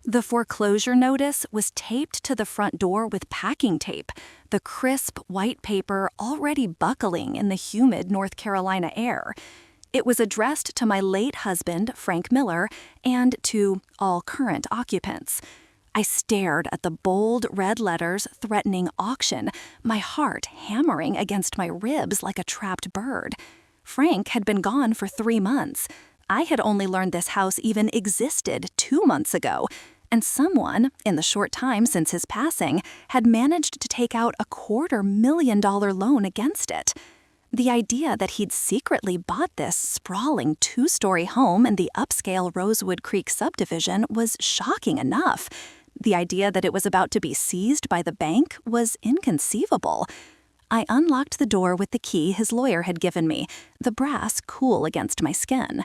The foreclosure notice was taped to the front door with packing tape, the crisp white paper already buckling in the humid North Carolina air. It was addressed to my late husband, Frank Miller, and to all current occupants. I stared at the bold red letters threatening auction, my heart hammering against my ribs like a trapped bird. Frank had been gone for 3 months. I had only learned this house even existed 2 months ago, and someone, in the short time since his passing, had managed to take out a $250,000 loan against it. The idea that he'd secretly bought this sprawling 2-story home in the upscale Rosewood Creek subdivision was shocking enough. The idea that it was about to be seized by the bank was inconceivable. I unlocked the door with the key his lawyer had given me, the brass cool against my skin.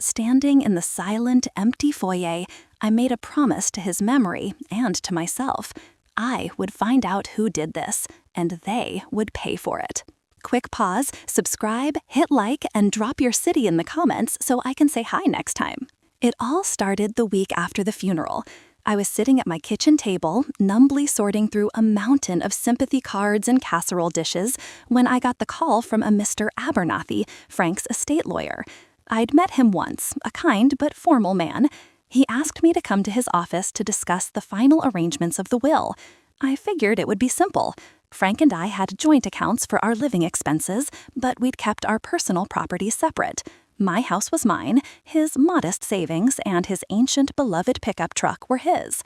Standing in the silent, empty foyer, I made a promise to his memory and to myself. I would find out who did this, and they would pay for it. Quick pause, subscribe, hit like, and drop your city in the comments so I can say hi next time. It all started the week after the funeral. I was sitting at my kitchen table, numbly sorting through a mountain of sympathy cards and casserole dishes, when I got the call from a Mr. Abernathy, Frank's estate lawyer. I'd met him once, a kind but formal man. He asked me to come to his office to discuss the final arrangements of the will. I figured it would be simple. Frank and I had joint accounts for our living expenses, but we'd kept our personal properties separate. My house was mine, his modest savings and his ancient beloved pickup truck were his.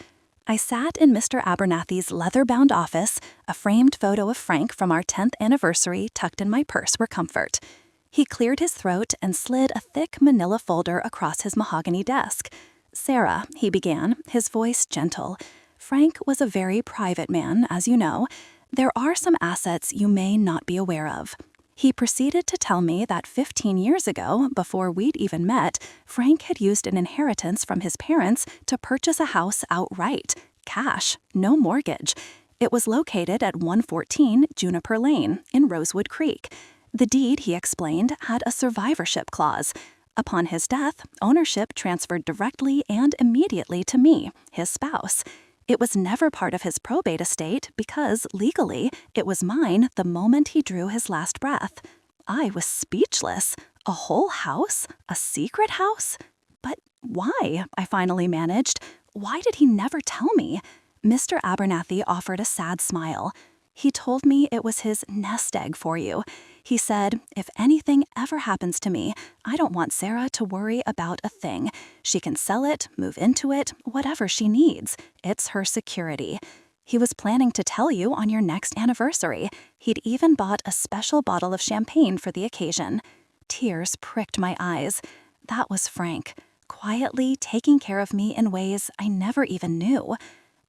I sat in Mr. Abernathy's leather-bound office, a framed photo of Frank from our 10th anniversary tucked in my purse were comfort. He cleared his throat and slid a thick manila folder across his mahogany desk. "Sarah," he began, his voice gentle. "Frank was a very private man, as you know. There are some assets you may not be aware of." He proceeded to tell me that 15 years ago, before we'd even met, Frank had used an inheritance from his parents to purchase a house outright, cash, no mortgage. It was located at 114 Juniper Lane in Rosewood Creek. The deed, he explained, had a survivorship clause. Upon his death, ownership transferred directly and immediately to me, his spouse. It was never part of his probate estate because, legally, it was mine the moment he drew his last breath. I was speechless. A whole house? A secret house? But why? I finally managed. Why did he never tell me? Mr. Abernathy offered a sad smile. He told me it was his nest egg for you. He said, "If anything ever happens to me, I don't want Sarah to worry about a thing. She can sell it, move into it, whatever she needs. It's her security." He was planning to tell you on your next anniversary. He'd even bought a special bottle of champagne for the occasion. Tears pricked my eyes. That was Frank, quietly taking care of me in ways I never even knew.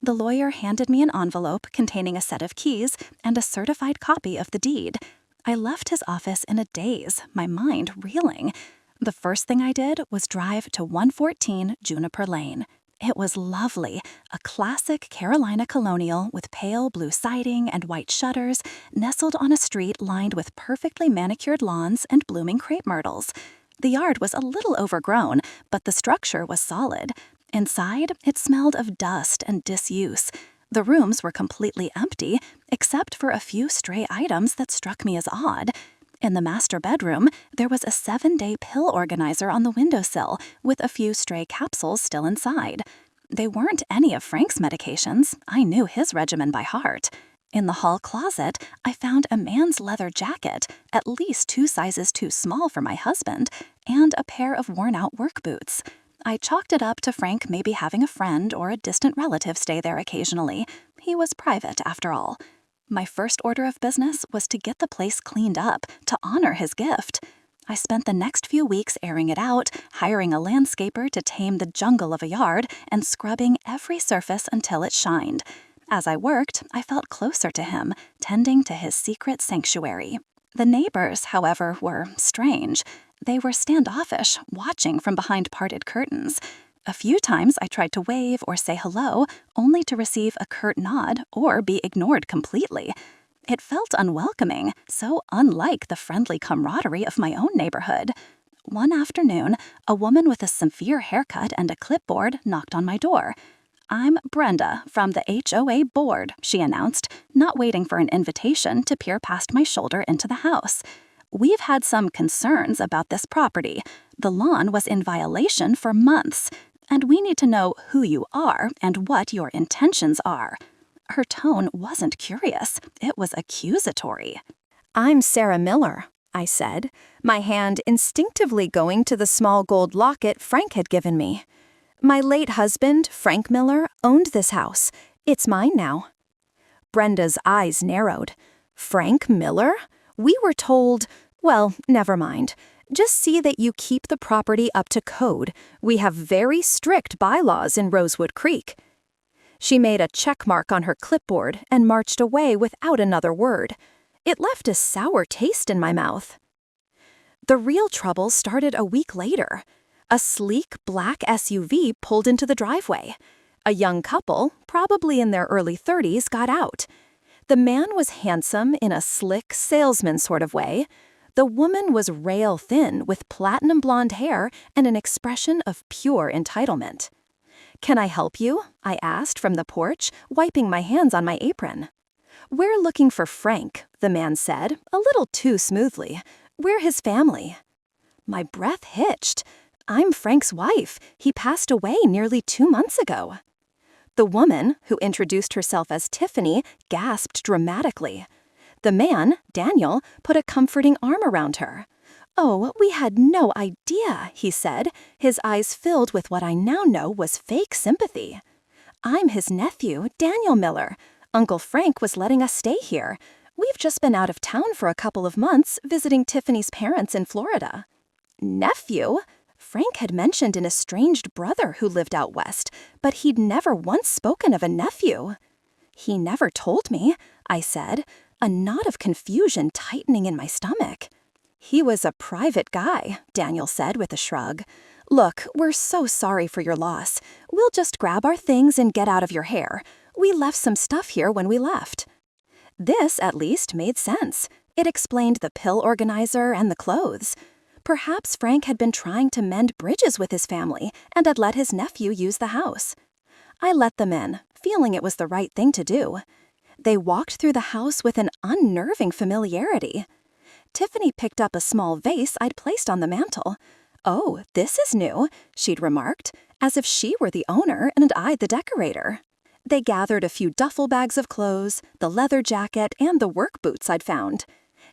The lawyer handed me an envelope containing a set of keys and a certified copy of the deed. I left his office in a daze, my mind reeling. The first thing I did was drive to 114 Juniper Lane. It was lovely, a classic Carolina colonial with pale blue siding and white shutters, nestled on a street lined with perfectly manicured lawns and blooming crepe myrtles. The yard was a little overgrown, but the structure was solid. Inside, it smelled of dust and disuse. The rooms were completely empty, except for a few stray items that struck me as odd. In the master bedroom, there was a 7-day pill organizer on the windowsill, with a few stray capsules still inside. They weren't any of Frank's medications. I knew his regimen by heart. In the hall closet, I found a man's leather jacket, at least 2 sizes too small for my husband, and a pair of worn-out work boots. I chalked it up to Frank maybe having a friend or a distant relative stay there occasionally. He was private, after all. My first order of business was to get the place cleaned up to honor his gift. I spent the next few weeks airing it out, hiring a landscaper to tame the jungle of a yard, and scrubbing every surface until it shined. As I worked, I felt closer to him, tending to his secret sanctuary. The neighbors, however, were strange. They were standoffish, watching from behind parted curtains. A few times I tried to wave or say hello, only to receive a curt nod or be ignored completely. It felt unwelcoming, so unlike the friendly camaraderie of my own neighborhood. One afternoon, a woman with a severe haircut and a clipboard knocked on my door. I'm Brenda from the HOA board, she announced, not waiting for an invitation to peer past my shoulder into the house. We've had some concerns about this property. The lawn was in violation for months, and we need to know who you are and what your intentions are. Her tone wasn't curious, it was accusatory. I'm Sarah Miller, I said, my hand instinctively going to the small gold locket Frank had given me. My late husband, Frank Miller, owned this house. It's mine now. Brenda's eyes narrowed. Frank Miller? We were told, well, never mind. Just see that you keep the property up to code. We have very strict bylaws in Rosewood Creek. She made a check mark on her clipboard and marched away without another word. It left a sour taste in my mouth. The real trouble started a week later. A sleek black SUV pulled into the driveway. A young couple, probably in their early 30s, got out. The man was handsome in a slick salesman sort of way. The woman was rail thin with platinum blonde hair and an expression of pure entitlement. Can I help you? I asked from the porch, wiping my hands on my apron. We're looking for Frank, the man said, a little too smoothly. We're his family. My breath hitched. I'm Frank's wife. He passed away nearly 2 months ago. The woman, who introduced herself as Tiffany, gasped dramatically. The man, Daniel, put a comforting arm around her. Oh, we had no idea, he said, his eyes filled with what I now know was fake sympathy. I'm his nephew, Daniel Miller. Uncle Frank was letting us stay here. We've just been out of town for a couple of months, visiting Tiffany's parents in Florida. Nephew? Frank had mentioned an estranged brother who lived out west, but he'd never once spoken of a nephew. He never told me, I said, a knot of confusion tightening in my stomach. He was a private guy, Daniel said with a shrug. Look, we're so sorry for your loss. We'll just grab our things and get out of your hair. We left some stuff here when we left. This, at least, made sense. It explained the pill organizer and the clothes. Perhaps Frank had been trying to mend bridges with his family and had let his nephew use the house. I let them in, feeling it was the right thing to do. They walked through the house with an unnerving familiarity. Tiffany picked up a small vase I'd placed on the mantel. Oh, this is new, she'd remarked, as if she were the owner and I the decorator. They gathered a few duffel bags of clothes, the leather jacket, and the work boots I'd found.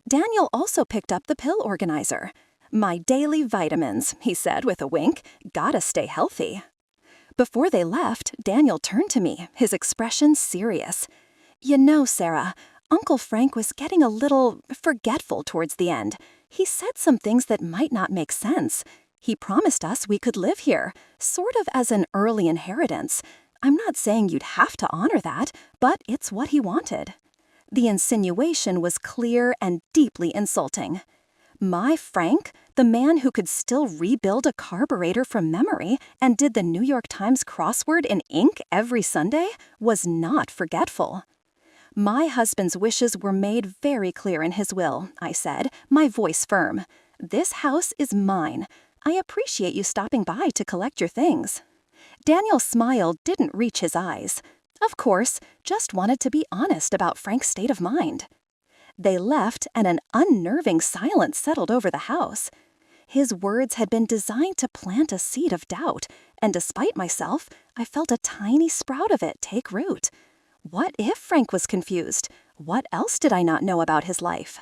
Daniel also picked up the pill organizer. My daily vitamins, he said with a wink, gotta stay healthy. Before they left, Daniel turned to me, his expression serious. You know, Sarah, Uncle Frank was getting a little forgetful towards the end. He said some things that might not make sense. He promised us we could live here, sort of as an early inheritance. I'm not saying you'd have to honor that, but it's what he wanted. The insinuation was clear and deeply insulting. My Frank, the man who could still rebuild a carburetor from memory and did the New York Times crossword in ink every Sunday, was not forgetful. My husband's wishes were made very clear in his will, I said, my voice firm. This house is mine. I appreciate you stopping by to collect your things. Daniel's smile didn't reach his eyes. Of course, just wanted to be honest about Frank's state of mind. They left, and an unnerving silence settled over the house. His words had been designed to plant a seed of doubt, and despite myself, I felt a tiny sprout of it take root. What if Frank was confused? What else did I not know about his life?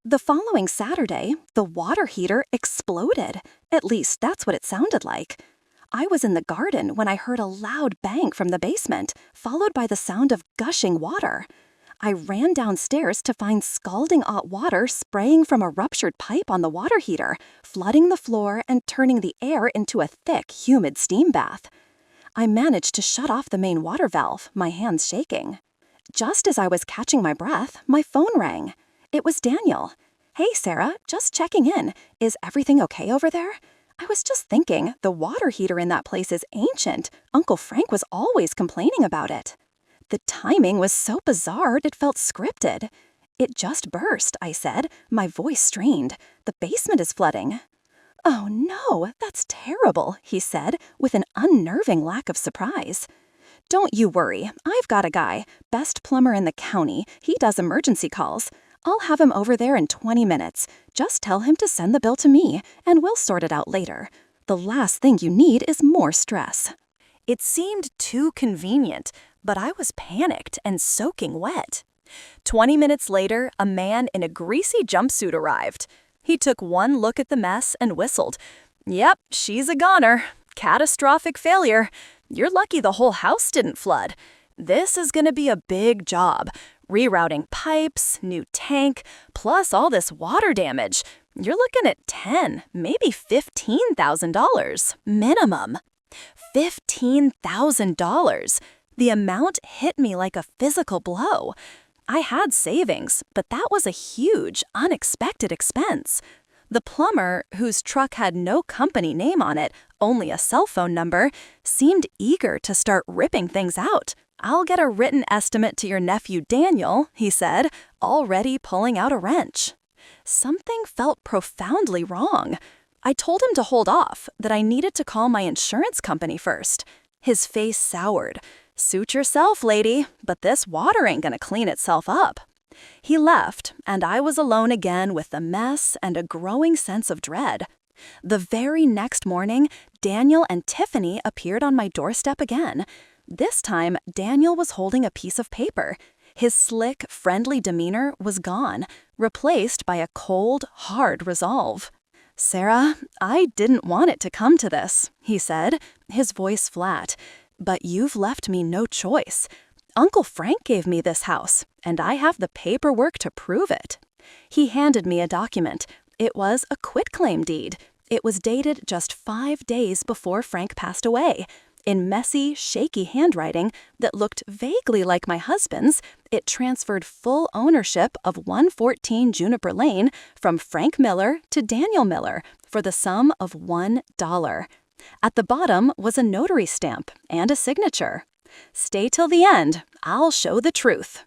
The following Saturday, the water heater exploded. At least that's what it sounded like. I was in the garden when I heard a loud bang from the basement, followed by the sound of gushing water. I ran downstairs to find scalding hot water spraying from a ruptured pipe on the water heater, flooding the floor and turning the air into a thick, humid steam bath. I managed to shut off the main water valve, my hands shaking. Just as I was catching my breath, my phone rang. It was Daniel. Hey, Sarah, just checking in. Is everything okay over there? I was just thinking, the water heater in that place is ancient. Uncle Frank was always complaining about it. The timing was so bizarre it felt scripted. It just burst, I said, my voice strained. The basement is flooding. Oh no, that's terrible, he said, with an unnerving lack of surprise. Don't you worry, I've got a guy, best plumber in the county. He does emergency calls. I'll have him over there in 20 minutes. Just tell him to send the bill to me, and we'll sort it out later. The last thing you need is more stress. It seemed too convenient, but I was panicked and soaking wet. 20 minutes later, a man in a greasy jumpsuit arrived. He took one look at the mess and whistled. Yep, she's a goner. Catastrophic failure. You're lucky the whole house didn't flood. This is gonna be a big job. Rerouting pipes, new tank, plus all this water damage. You're looking at $10,000, maybe $15,000 minimum. $15,000. The amount hit me like a physical blow. I had savings, but that was a huge, unexpected expense. The plumber, whose truck had no company name on it, only a cell phone number, seemed eager to start ripping things out. I'll get a written estimate to your nephew Daniel, he said, already pulling out a wrench. Something felt profoundly wrong. I told him to hold off, that I needed to call my insurance company first. His face soured. Suit yourself, lady, but this water ain't gonna clean itself up. He left, and I was alone again with the mess and a growing sense of dread. The very next morning, Daniel and Tiffany appeared on my doorstep again. This time, Daniel was holding a piece of paper. His slick, friendly demeanor was gone, replaced by a cold, hard resolve. Sarah, I didn't want it to come to this, he said, his voice flat. But you've left me no choice. Uncle Frank gave me this house, and I have the paperwork to prove it. He handed me a document. It was a quitclaim deed. It was dated just 5 days before Frank passed away. In messy, shaky handwriting that looked vaguely like my husband's, it transferred full ownership of 114 Juniper Lane from Frank Miller to Daniel Miller for the sum of $1. At the bottom was a notary stamp and a signature. Stay till the end. I'll show the truth.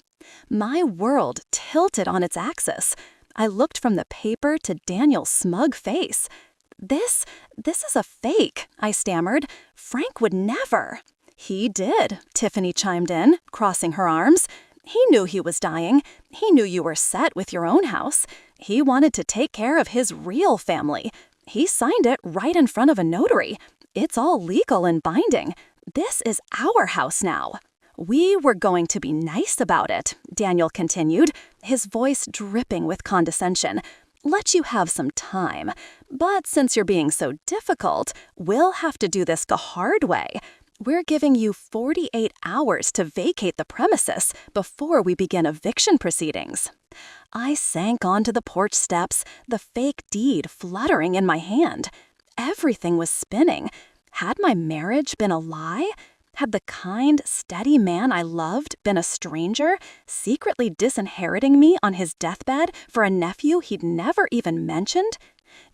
My world tilted on its axis. I looked from the paper to Daniel's smug face. This is a fake, I stammered. Frank would never. He did, Tiffany chimed in, crossing her arms. He knew he was dying. He knew you were set with your own house. He wanted to take care of his real family. He signed it right in front of a notary. It's all legal and binding. This is our house now. We were going to be nice about it, Daniel continued, his voice dripping with condescension. Let you have some time. But since you're being so difficult, we'll have to do this the hard way. We're giving you 48 hours to vacate the premises before we begin eviction proceedings. I sank onto the porch steps, the fake deed fluttering in my hand. Everything was spinning. Had my marriage been a lie? Had the kind, steady man I loved been a stranger, secretly disinheriting me on his deathbed for a nephew he'd never even mentioned?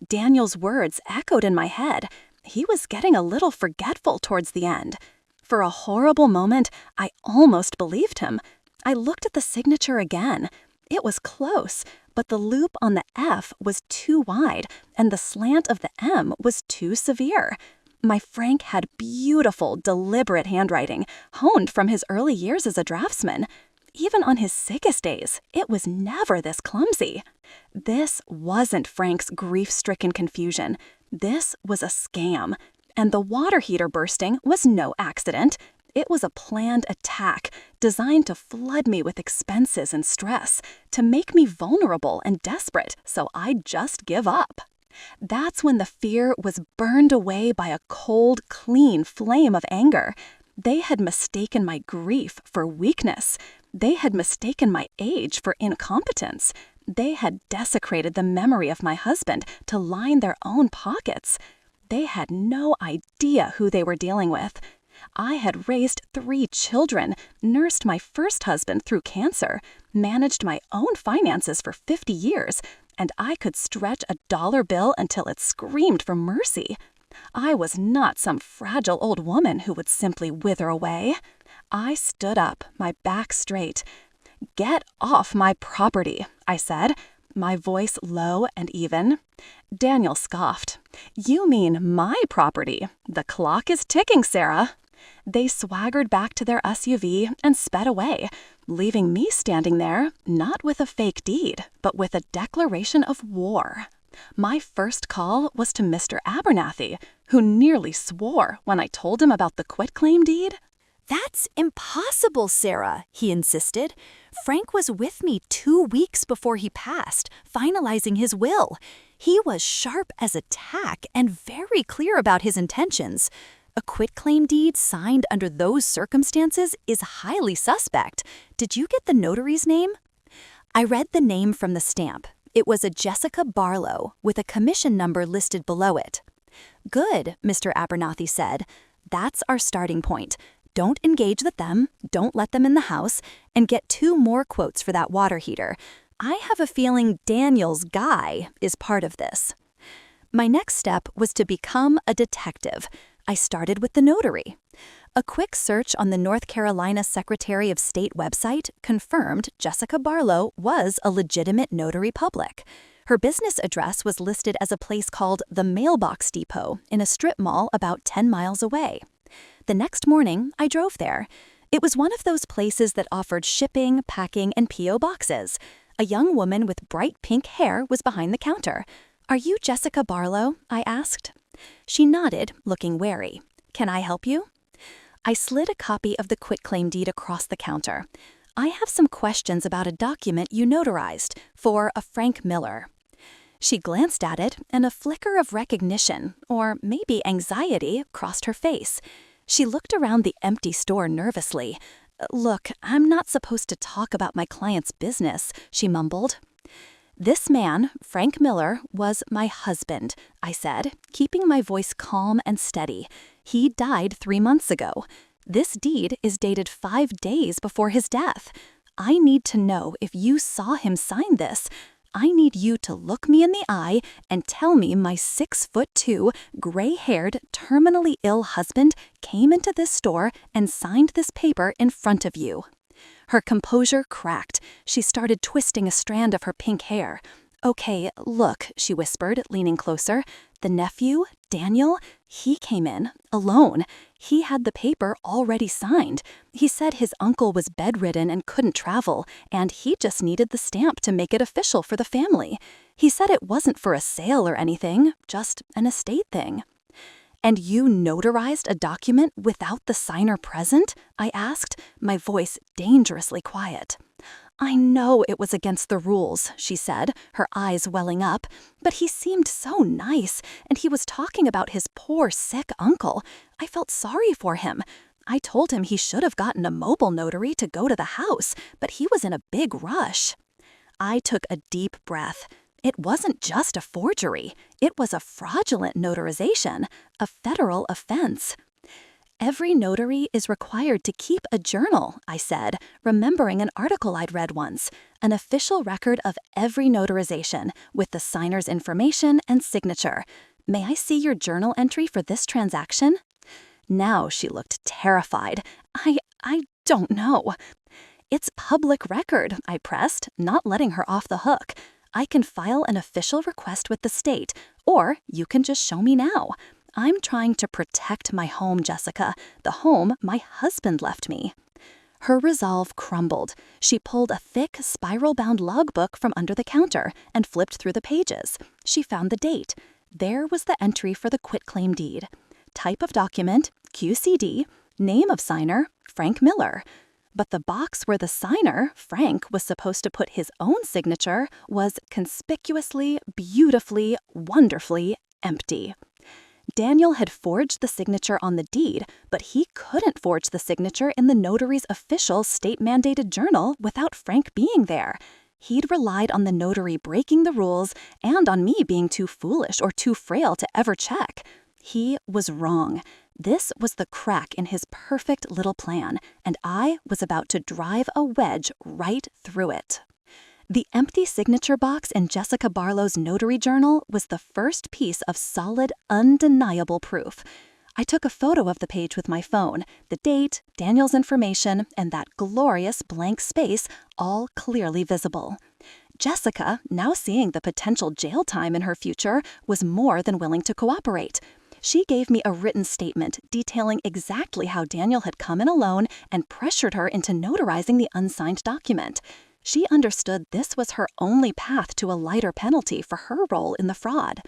Daniel's words echoed in my head. He was getting a little forgetful towards the end. For a horrible moment, I almost believed him. I looked at the signature again. It was close, but the loop on the F was too wide, and the slant of the M was too severe. My Frank had beautiful, deliberate handwriting, honed from his early years as a draftsman. Even on his sickest days, it was never this clumsy. This wasn't Frank's grief-stricken confusion. This was a scam. And the water heater bursting was no accident. It was a planned attack designed to flood me with expenses and stress, to make me vulnerable and desperate so I'd just give up. That's when the fear was burned away by a cold, clean flame of anger. They had mistaken my grief for weakness. They had mistaken my age for incompetence. They had desecrated the memory of my husband to line their own pockets. They had no idea who they were dealing with. I had raised 3 children, nursed my first husband through cancer, managed my own finances for 50 years, and I could stretch a dollar bill until it screamed for mercy. I was not some fragile old woman who would simply wither away. I stood up, my back straight. "Get off my property," I said, my voice low and even. Daniel scoffed. "You mean my property. The clock is ticking, Sarah." They swaggered back to their SUV and sped away, leaving me standing there, not with a fake deed, but with a declaration of war. My first call was to Mr. Abernathy, who nearly swore when I told him about the quitclaim deed. "That's impossible, Sarah," he insisted. "Frank was with me 2 weeks before he passed, finalizing his will. He was sharp as a tack and very clear about his intentions. A quitclaim deed signed under those circumstances is highly suspect. Did you get the notary's name?" I read the name from the stamp. It was a Jessica Barlow, with a commission number listed below it. "Good," Mr. Abernathy said. "That's our starting point. Don't engage with them, don't let them in the house, and get 2 more quotes for that water heater. I have a feeling Daniel's guy is part of this." My next step was to become a detective. I started with the notary. A quick search on the North Carolina Secretary of State website confirmed Jessica Barlow was a legitimate notary public. Her business address was listed as a place called the Mailbox Depot in a strip mall about 10 miles away. The next morning, I drove there. It was one of those places that offered shipping, packing, and P.O. boxes. A young woman with bright pink hair was behind the counter. "Are you Jessica Barlow?" I asked. She nodded, looking wary. "Can I help you?" I slid a copy of the quitclaim deed across the counter. "I have some questions about a document you notarized for a Frank Miller." She glanced at it, and a flicker of recognition, or maybe anxiety, crossed her face. She looked around the empty store nervously. "Look, I'm not supposed to talk about my client's business," she mumbled. "This man, Frank Miller, was my husband," I said, keeping my voice calm and steady. "He died 3 months ago. This deed is dated 5 days before his death. I need to know if you saw him sign this. I need you to look me in the eye and tell me my 6'2", gray-haired, terminally ill husband came into this store and signed this paper in front of you." Her composure cracked. She started twisting a strand of her pink hair. "Okay, look," she whispered, leaning closer. "The nephew, Daniel, he came in, alone. He had the paper already signed. He said his uncle was bedridden and couldn't travel, and he just needed the stamp to make it official for the family. He said it wasn't for a sale or anything, just an estate thing." "And you notarized a document without the signer present?" I asked, my voice dangerously quiet. "I know it was against the rules," she said, her eyes welling up, "but he seemed so nice, and he was talking about his poor, sick uncle. I felt sorry for him. I told him he should have gotten a mobile notary to go to the house, but he was in a big rush." I took a deep breath. It wasn't just a forgery. It was a fraudulent notarization, a federal offense. "Every notary is required to keep a journal," I said, remembering an article I'd read once, "an official record of every notarization, with the signer's information and signature. May I see your journal entry for this transaction?" Now she looked terrified. I don't know." "It's public record," I pressed, not letting her off the hook. "I can file an official request with the state, or you can just show me now. I'm trying to protect my home, Jessica, the home my husband left me." Her resolve crumbled. She pulled a thick, spiral-bound logbook from under the counter and flipped through the pages. She found the date. There was the entry for the quitclaim deed. Type of document, QCD. Name of signer, Frank Miller. But the box where the signer, Frank, was supposed to put his own signature was conspicuously, beautifully, wonderfully empty. Daniel had forged the signature on the deed, but he couldn't forge the signature in the notary's official state-mandated journal without Frank being there. He'd relied on the notary breaking the rules and on me being too foolish or too frail to ever check. He was wrong. This was the crack in his perfect little plan, and I was about to drive a wedge right through it. The empty signature box in Jessica Barlow's notary journal was the first piece of solid, undeniable proof. I took a photo of the page with my phone, the date, Daniel's information, and that glorious blank space all clearly visible. Jessica, now seeing the potential jail time in her future, was more than willing to cooperate. She gave me a written statement detailing exactly how Daniel had come in alone and pressured her into notarizing the unsigned document. She understood this was her only path to a lighter penalty for her role in the fraud.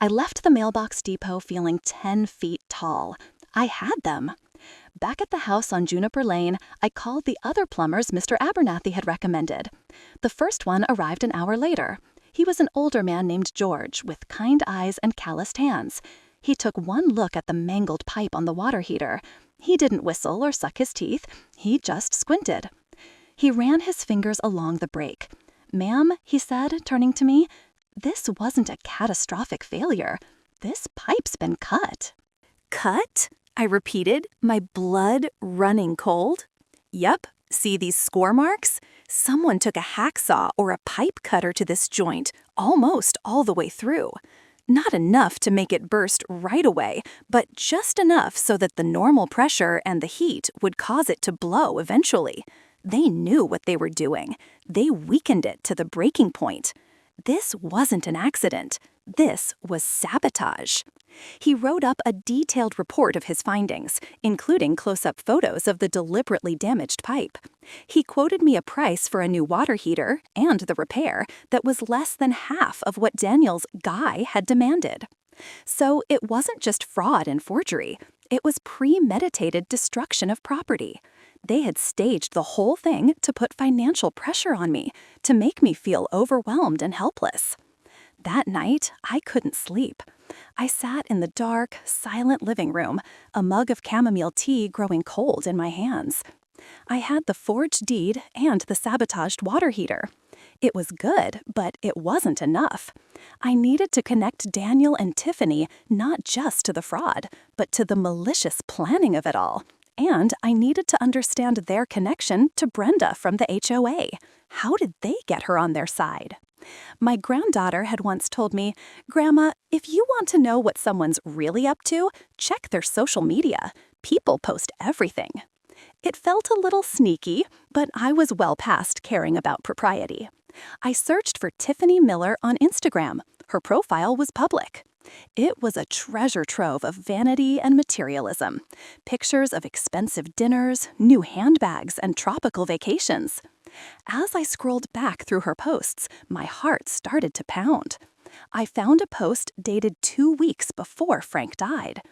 I left the mailbox depot feeling 10 feet tall. I had them. Back at the house on Juniper Lane, I called the other plumbers Mr. Abernathy had recommended. The first one arrived an hour later. He was an older man named George, with kind eyes and calloused hands. He took one look at the mangled pipe on the water heater. He didn't whistle or suck his teeth. He just squinted. He ran his fingers along the break. "Ma'am," he said, turning to me, "this wasn't a catastrophic failure. This pipe's been cut." Cut? I repeated, my blood running cold. Yup, see these score marks? Someone took a hacksaw or a pipe cutter to this joint, almost all the way through. Not enough to make it burst right away, but just enough so that the normal pressure and the heat would cause it to blow eventually. They knew what they were doing. They weakened it to the breaking point. This wasn't an accident. This was sabotage. He wrote up a detailed report of his findings, including close-up photos of the deliberately damaged pipe. He quoted me a price for a new water heater and the repair that was less than half of what Daniel's guy had demanded. So it wasn't just fraud and forgery. It was premeditated destruction of property. They had staged the whole thing to put financial pressure on me, to make me feel overwhelmed and helpless. That night, I couldn't sleep. I sat in the dark, silent living room, a mug of chamomile tea growing cold in my hands. I had the forged deed and the sabotaged water heater. It was good, but it wasn't enough. I needed to connect Daniel and Tiffany not just to the fraud, but to the malicious planning of it all. And I needed to understand their connection to Brenda from the HOA. How did they get her on their side? My granddaughter had once told me, "Grandma, if you want to know what someone's really up to, check their social media. People post everything." It felt a little sneaky, but I was well past caring about propriety. I searched for Tiffany Miller on Instagram. Her profile was public. It was a treasure trove of vanity and materialism. Pictures of expensive dinners, new handbags, and tropical vacations. As I scrolled back through her posts, my heart started to pound. I found a post dated 2 weeks before Frank died.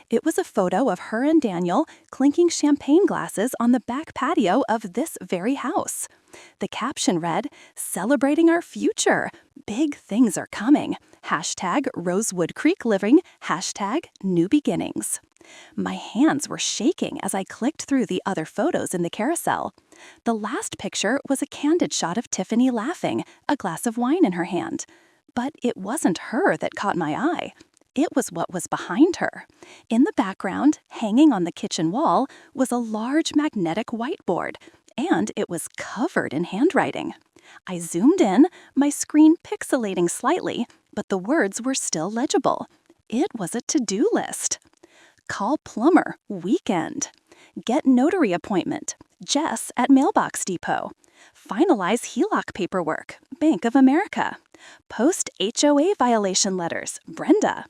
It was a photo of her and Daniel clinking champagne glasses on the back patio of this very house. The caption read, "Celebrating our future. Big things are coming. Hashtag Rosewood Creek Living. Hashtag New Beginnings." My hands were shaking as I clicked through the other photos in the carousel. The last picture was a candid shot of Tiffany laughing, a glass of wine in her hand. But it wasn't her that caught my eye. It was what was behind her. In the background, hanging on the kitchen wall, was a large magnetic whiteboard, and it was covered in handwriting. I zoomed in, my screen pixelating slightly, but the words were still legible. It was a to-do list. Call plumber, weekend. Get notary appointment, Jess at Mailbox Depot. Finalize HELOC paperwork, Bank of America. Post HOA violation letters, Brenda.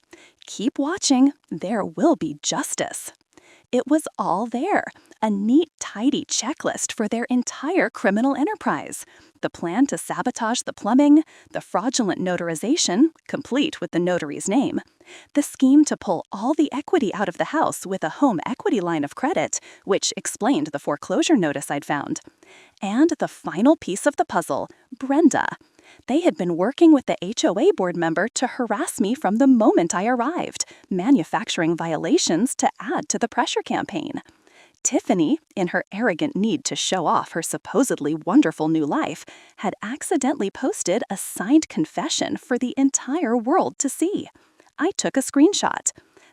Keep watching, there will be justice. It was all there, a neat, tidy checklist for their entire criminal enterprise. The plan to sabotage the plumbing, the fraudulent notarization, complete with the notary's name, the scheme to pull all the equity out of the house with a home equity line of credit, which explained the foreclosure notice I'd found, and the final piece of the puzzle, Brenda. They had been working with the HOA board member to harass me from the moment I arrived, manufacturing violations to add to the pressure campaign. Tiffany, in her arrogant need to show off her supposedly wonderful new life, had accidentally posted a signed confession for the entire world to see. I took a screenshot.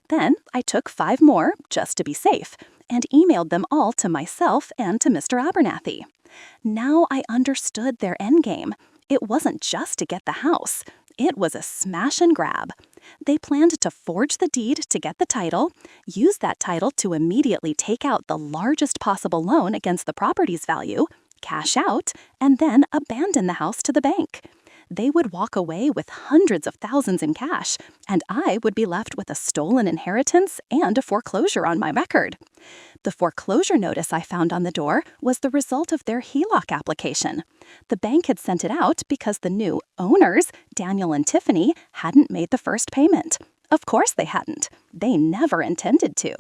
Then I took 5 more, just to be safe, and emailed them all to myself and to Mr. Abernathy. Now I understood their endgame. It wasn't just to get the house. It was a smash and grab. They planned to forge the deed to get the title, use that title to immediately take out the largest possible loan against the property's value, cash out, and then abandon the house to the bank. they would walk away with hundreds of thousands in cash, and I would be left with a stolen inheritance and a foreclosure on my record. The foreclosure notice I found on the door was the result of their HELOC application. The bank had sent it out because the new owners, Daniel and Tiffany, hadn't made the first payment. Of course they hadn't. They never intended to.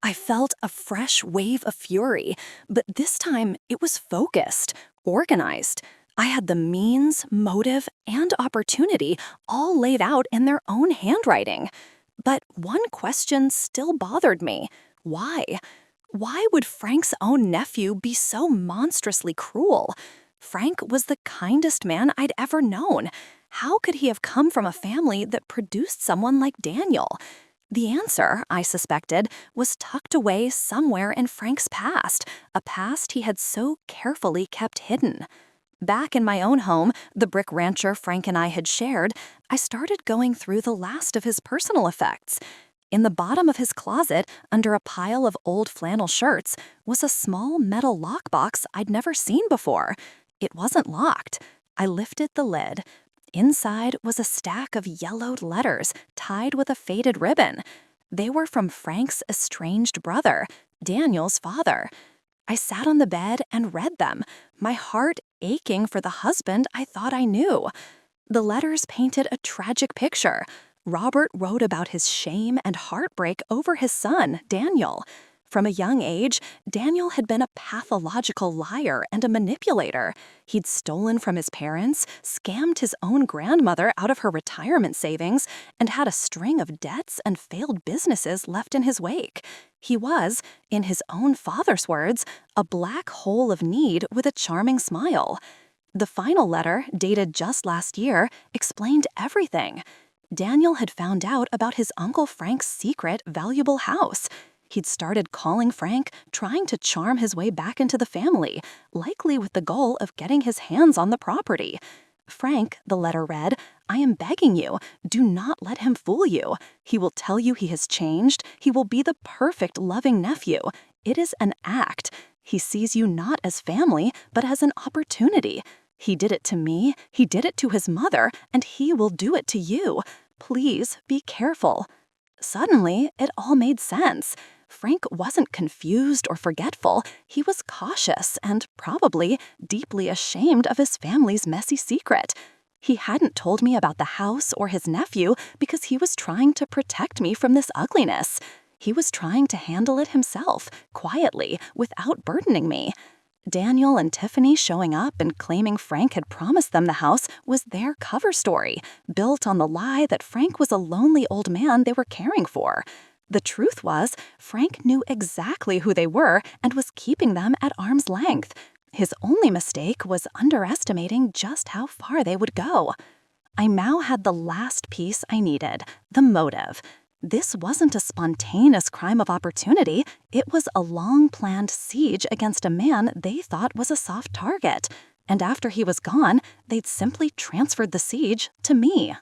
I felt a fresh wave of fury, but this time it was focused, organized. I had the means, motive, and opportunity all laid out in their own handwriting. But one question still bothered me. Why? Why would Frank's own nephew be so monstrously cruel? Frank was the kindest man I'd ever known. How could he have come from a family that produced someone like Daniel? The answer, I suspected, was tucked away somewhere in Frank's past, a past he had so carefully kept hidden. Back in my own home, the brick rancher Frank and I had shared, I started going through the last of his personal effects. In the bottom of his closet, under a pile of old flannel shirts, was a small metal lockbox I'd never seen before. It wasn't locked. I lifted the lid. Inside was a stack of yellowed letters tied with a faded ribbon. They were from Frank's estranged brother, Daniel's father. I sat on the bed and read them, my heart aching for the husband I thought I knew. The letters painted a tragic picture. Robert wrote about his shame and heartbreak over his son, Daniel. From a young age, Daniel had been a pathological liar and a manipulator. He'd stolen from his parents, scammed his own grandmother out of her retirement savings, and had a string of debts and failed businesses left in his wake. He was, in his own father's words, a black hole of need with a charming smile. The final letter, dated just last year, explained everything. Daniel had found out about his Uncle Frank's secret, valuable house. He'd started calling Frank, trying to charm his way back into the family, likely with the goal of getting his hands on the property. Frank, the letter read, I am begging you, do not let him fool you. He will tell you he has changed. He will be the perfect, loving nephew. It is an act. He sees you not as family, but as an opportunity. He did it to me, he did it to his mother, and he will do it to you. Please be careful. Suddenly, it all made sense. Frank wasn't confused or forgetful. He was cautious and probably deeply ashamed of his family's messy secret. He hadn't told me about the house or his nephew because he was trying to protect me from this ugliness. He was trying to handle it himself, quietly, without burdening me. Daniel and Tiffany showing up and claiming Frank had promised them the house was their cover story, built on the lie that Frank was a lonely old man they were caring for. The truth was, Frank knew exactly who they were and was keeping them at arm's length. His only mistake was underestimating just how far they would go. I now had the last piece I needed, the motive. This wasn't a spontaneous crime of opportunity. It was a long-planned siege against a man they thought was a soft target. And after he was gone, they'd simply transferred the siege to me.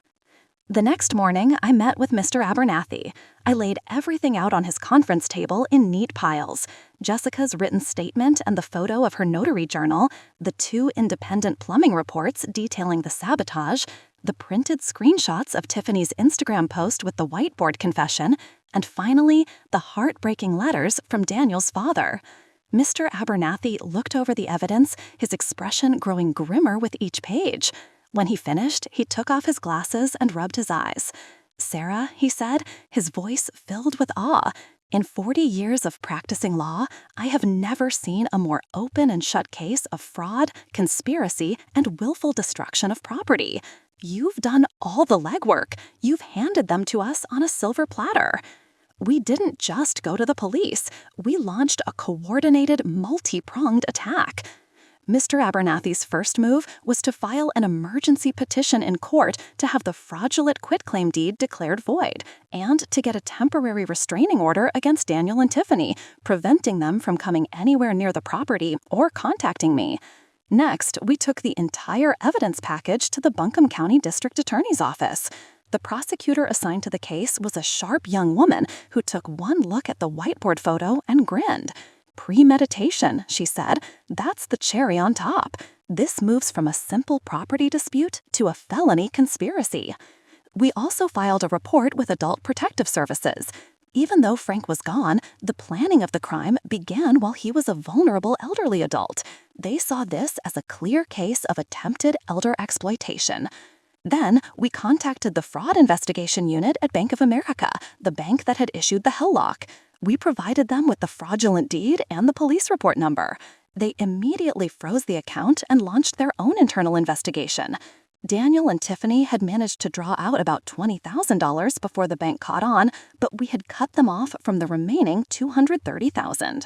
The next morning, I met with Mr. Abernathy. I laid everything out on his conference table in neat piles. Jessica's written statement and the photo of her notary journal, the 2 independent plumbing reports detailing the sabotage, the printed screenshots of Tiffany's Instagram post with the whiteboard confession, and finally, the heartbreaking letters from Daniel's father. Mr. Abernathy looked over the evidence, his expression growing grimmer with each page. When he finished, he took off his glasses and rubbed his eyes. "Sarah," he said, his voice filled with awe, "in 40 years of practicing law, I have never seen a more open and shut case of fraud, conspiracy, and willful destruction of property. You've done all the legwork. You've handed them to us on a silver platter." We didn't just go to the police. We launched a coordinated, multi-pronged attack. Mr. Abernathy's first move was to file an emergency petition in court to have the fraudulent quitclaim deed declared void, and to get a temporary restraining order against Daniel and Tiffany, preventing them from coming anywhere near the property or contacting me. Next, we took the entire evidence package to the Buncombe County District Attorney's office. The prosecutor assigned to the case was a sharp young woman who took one look at the whiteboard photo and grinned. "Premeditation," she said. "That's the cherry on top. This moves from a simple property dispute to a felony conspiracy. We also filed a report with Adult Protective Services. Even though Frank was gone, the planning of the crime began while he was a vulnerable elderly adult. They saw this as a clear case of attempted elder exploitation. Then, we contacted the Fraud Investigation Unit at Bank of America, the bank that had issued the hell lock. We provided them with the fraudulent deed and the police report number. They immediately froze the account and launched their own internal investigation. Daniel and Tiffany had managed to draw out about $20,000 before the bank caught on, but we had cut them off from the remaining $230,000.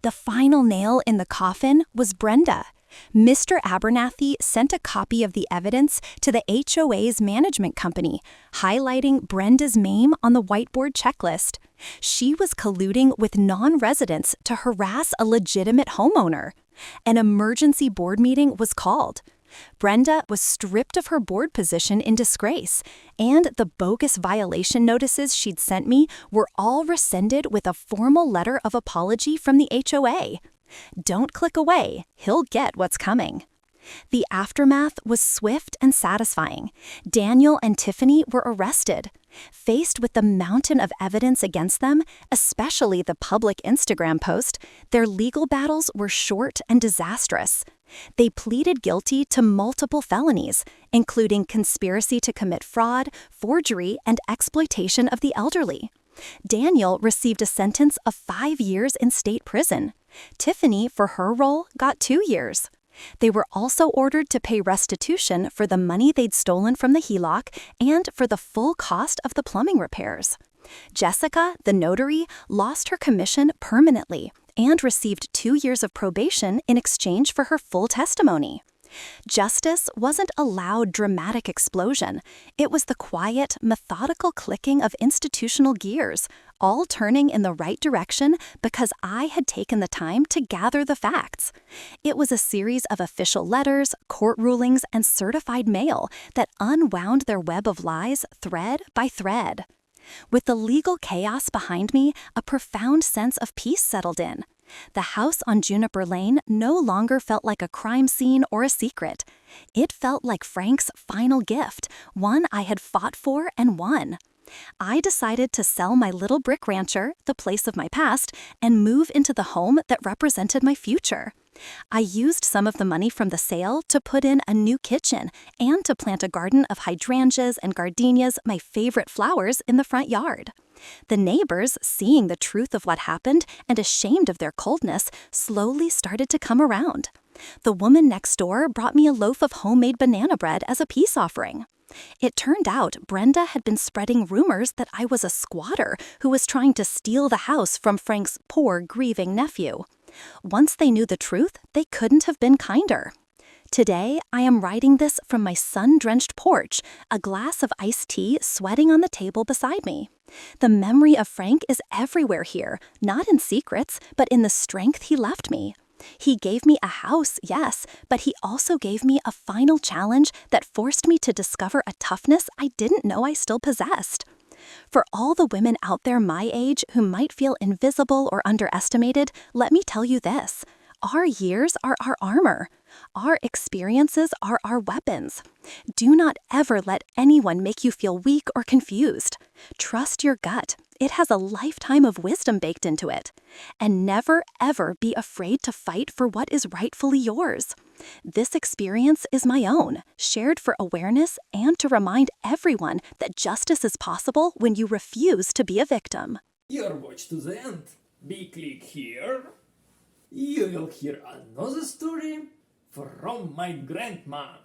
The final nail in the coffin was Brenda. Mr. Abernathy sent a copy of the evidence to the HOA's management company, highlighting Brenda's name on the whiteboard checklist. She was colluding with non-residents to harass a legitimate homeowner. An emergency board meeting was called. Brenda was stripped of her board position in disgrace, and the bogus violation notices she'd sent me were all rescinded with a formal letter of apology from the HOA. Don't click away, he'll get what's coming. The aftermath was swift and satisfying. Daniel and Tiffany were arrested. Faced with the mountain of evidence against them, especially the public Instagram post, their legal battles were short and disastrous. They pleaded guilty to multiple felonies, including conspiracy to commit fraud, forgery, and exploitation of the elderly. Daniel received a sentence of 5 years in state prison. Tiffany, for her role, got 2 years. They were also ordered to pay restitution for the money they'd stolen from the HELOC and for the full cost of the plumbing repairs. Jessica, the notary, lost her commission permanently and received 2 years of probation in exchange for her full testimony. Justice wasn't a loud, dramatic explosion. It was the quiet, methodical clicking of institutional gears, all turning in the right direction because I had taken the time to gather the facts. It was a series of official letters, court rulings, and certified mail that unwound their web of lies thread by thread. With the legal chaos behind me, a profound sense of peace settled in. The house on Juniper Lane no longer felt like a crime scene or a secret. It felt like Frank's final gift, one I had fought for and won. I decided to sell my little brick rancher, the place of my past, and move into the home that represented my future. I used some of the money from the sale to put in a new kitchen and to plant a garden of hydrangeas and gardenias, my favorite flowers, in the front yard. The neighbors, seeing the truth of what happened and ashamed of their coldness, slowly started to come around. The woman next door brought me a loaf of homemade banana bread as a peace offering. It turned out Brenda had been spreading rumors that I was a squatter who was trying to steal the house from Frank's poor, grieving nephew. Once they knew the truth, they couldn't have been kinder. Today, I am writing this from my sun-drenched porch, a glass of iced tea sweating on the table beside me. The memory of Frank is everywhere here, not in secrets, but in the strength he left me. He gave me a house, yes, but he also gave me a final challenge that forced me to discover a toughness I didn't know I still possessed. For all the women out there my age who might feel invisible or underestimated, let me tell you this. Our years are our armor. Our experiences are our weapons. Do not ever let anyone make you feel weak or confused. Trust your gut. It has a lifetime of wisdom baked into it. And never, ever be afraid to fight for what is rightfully yours. This experience is my own, shared for awareness and to remind everyone that justice is possible when you refuse to be a victim. Your watch to the end. Be click here. You will hear another story from my grandma.